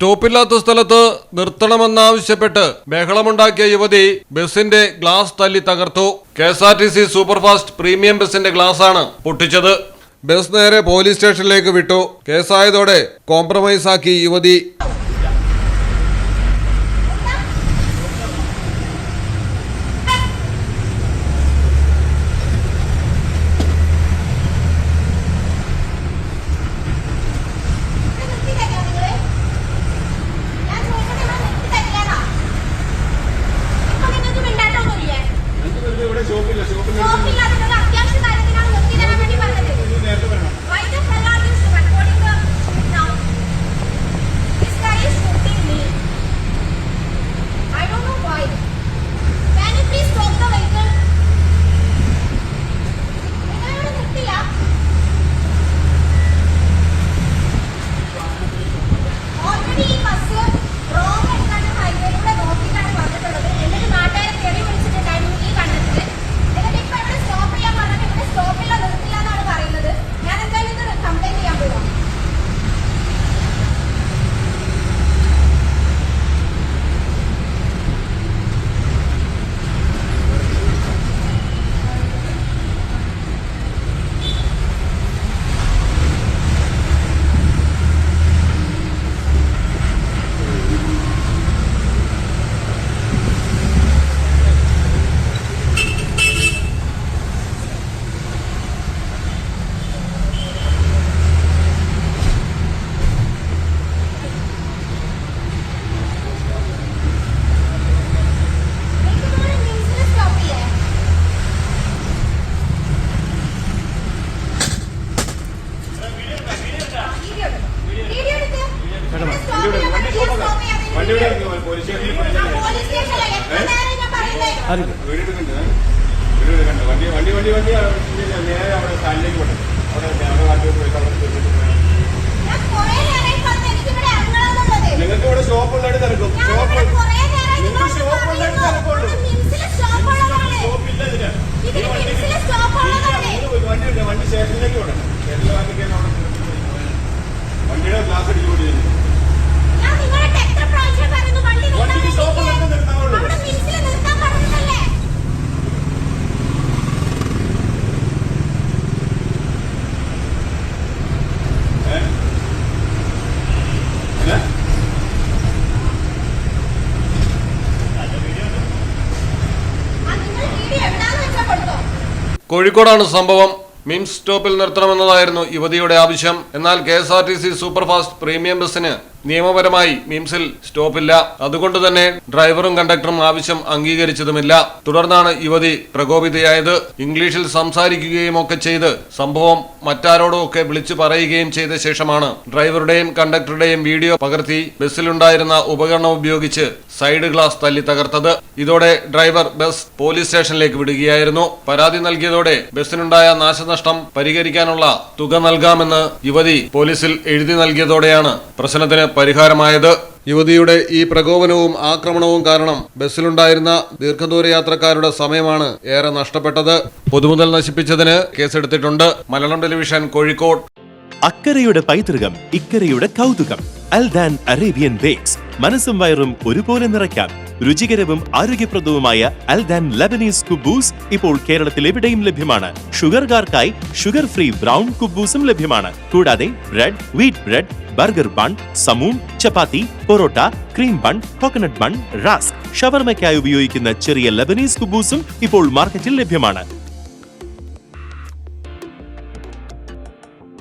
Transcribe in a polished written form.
സ്റ്റോപ്പില്ലാത്ത സ്ഥലത്ത് നിർത്തണമെന്നാവശ്യപ്പെട്ട് ബഹളമുണ്ടാക്കിയ യുവതി ബസിന്റെ ഗ്ലാസ് തല്ലി തകർത്തു. KSRTC സൂപ്പർഫാസ്റ്റ് പ്രീമിയം ബസിന്റെ ഗ്ലാസാണ് പൊട്ടിച്ചത്. ബസ് നേരെ പോലീസ് സ്റ്റേഷനിലേക്ക് വിട്ടു. കേസായതോടെ കോംപ്രമൈസാക്കി യുവതി. നിങ്ങൾക്ക് ഇവിടെ ഷോപ്പുള്ളവർ തിരക്കും. വണ്ടി സ്റ്റേഷനിലേക്ക് വിടണം. വണ്ടിയുടെ ഗ്ലാസ് അടിച്ചു കൊടുക്കുന്നു. വണ്ടിക്ക് ഷോപ്പുള്ളവർക്ക് നിർത്താവുള്ളൂ. കോഴിക്കോടാണ് സംഭവം. മിംസ് സ്റ്റോപ്പിൽ നിർത്തണമെന്നതായിരുന്നു യുവതിയുടെ ആവശ്യം. എന്നാൽ KSRTC സൂപ്പർഫാസ്റ്റ് പ്രീമിയം ബസിന് നിയമപരമായി മിംസിൽ സ്റ്റോപ്പില്ല. അതുകൊണ്ട് തന്നെ ഡ്രൈവറും കണ്ടക്ടറും ആവശ്യം അംഗീകരിച്ചതുമില്ല. തുടർന്നാണ് യുവതി പ്രകോപിതയായത്. ഇംഗ്ലീഷിൽ സംസാരിക്കുകയും ഒക്കെ ചെയ്ത് സംഭവം മറ്റാരോടോ ഒക്കെ വിളിച്ചു പറയുകയും ചെയ്ത ശേഷമാണ് ഡ്രൈവറുടെയും കണ്ടക്ടറുടെയും വീഡിയോ പകർത്തി ബസ്സിലുണ്ടായിരുന്ന ഉപകരണം ഉപയോഗിച്ച് സൈഡ് ഗ്ലാസ് തല്ലി തകർത്തത്. ഇതോടെ ഡ്രൈവർ ബസ് പോലീസ് സ്റ്റേഷനിലേക്ക് വിടുകയായിരുന്നു. പരാതി നൽകിയതോടെ ബസ്സിനുണ്ടായ നാശനഷ്ടം പരിഹരിക്കാനുള്ള തുക നൽകാമെന്ന് യുവതി പോലീസിൽ എഴുതി നൽകിയതോടെയാണ് പ്രശ്നത്തിന് പരിഹാരമായത്. യുവതിയുടെ ഈ പ്രകോപനവും ആക്രമണവും കാരണം ബസ്സിലുണ്ടായിരുന്ന ദീർഘദൂര യാത്രക്കാരുടെ സമയമാണ് ഏറെ നഷ്ടപ്പെട്ടത്. പൊതുമുതൽ നശിപ്പിച്ചതിന് കേസെടുത്തിട്ടുണ്ട്. മലയാളം ടെലിവിഷൻ, കോഴിക്കോട്. അക്കരയുടെ പൈതൃകം, ഇക്കരയുടെ കൗതുകം. അൽദാൻ അറേബ്യൻ ബേക്സ്. മനസ്സും വയറും ഒരുപോലെ നിറയ്ക്കാം. രുചികരവും ആരോഗ്യപ്രദവുമായ അൽദാൻ ലബനീസ് കുബൂസ് ഇപ്പോൾ കേരളത്തിൽ എവിടെയും ലഭ്യമാണ്. ഷുഗർകാർക്കായി ഷുഗർ ഫ്രീ ബ്രൗൺ കുബൂസും ലഭ്യമാണ്. കൂടാതെ bread, wheat bread, burger bun, സമൂൺ, chapati, parotta, cream bun, coconut bun, rusk, ഷവർമയ്ക്കായി ഉപയോഗിക്കുന്ന ചെറിയ ലബനീസ് കുബൂസും ഇപ്പോൾ മാർക്കറ്റിൽ ലഭ്യമാണ്.